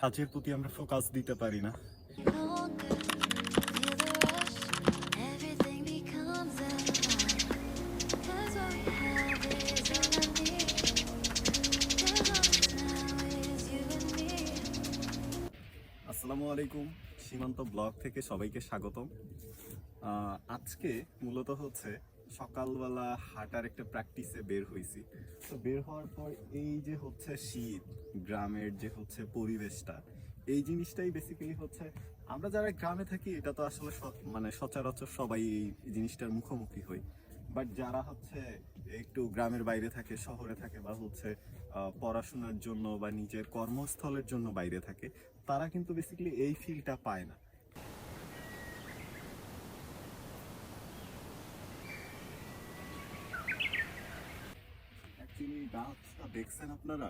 কাজের প্রতি আমরা ফোকাস দিতে পারি না। আসসালামু আলাইকুম, সীমান্ত ব্লগ থেকে সবাইকে স্বাগতম। আজকে মূলত হচ্ছে সকালবেলা হাঁটার একটা প্র্যাকটিসে বের হয়েছি। তো বের হওয়ার পর এই যে হচ্ছে শীত, গ্রামের যে হচ্ছে পরিবেশটা, এই জিনিসটাই বেসিক্যালি হচ্ছে আমরা যারা গ্রামে থাকি এটা তো আসলে মানে সচরাচর সবাই এই জিনিসটার মুখোমুখি হই। বাট যারা হচ্ছে একটু গ্রামের বাইরে থাকে, শহরে থাকে, বা হচ্ছে পড়াশোনার জন্য বা নিজের কর্মস্থলের জন্য বাইরে থাকে, তারা কিন্তু বেসিক্যালি এই ফিলটা পায় না। অ্যাকচুয়ালি গাছটা দেখছেন আপনারা,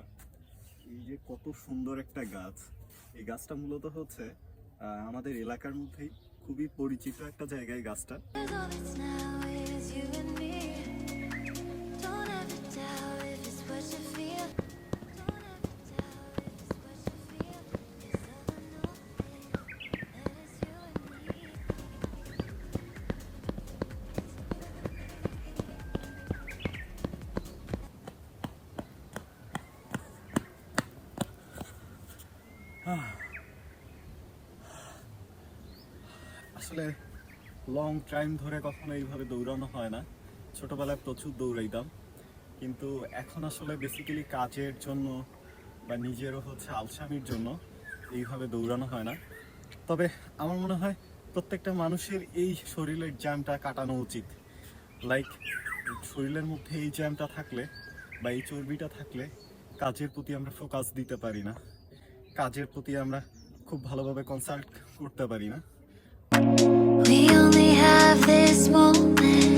এই যে কত সুন্দর একটা গাছ। এই গাছটা মূলত হচ্ছে আমাদের এলাকার মধ্যেই খুবই পরিচিত একটা জায়গায় গাছটা। আসলে লং টাইম ধরে কখনো এইভাবে দৌড়ানো হয় না। ছোটবেলায় প্রচুর দৌড়াইতাম, কিন্তু এখন আসলে বেসিক্যালি কাজের জন্য বা নিজেরও হচ্ছে আলসামির জন্য এইভাবে দৌড়ানো হয় না। তবে আমার মনে হয় প্রত্যেকটা মানুষের এই শরীরের জ্যামটা কাটানো উচিত। লাইক, শরীরের মধ্যে এই জ্যামটা থাকলে বা এই চর্বিটা থাকলে কাজের প্রতি আমরা ফোকাস দিতে পারি না, কাজের প্রতি আমরা খুব ভালোভাবে কনসাল্ট করতে পারি না।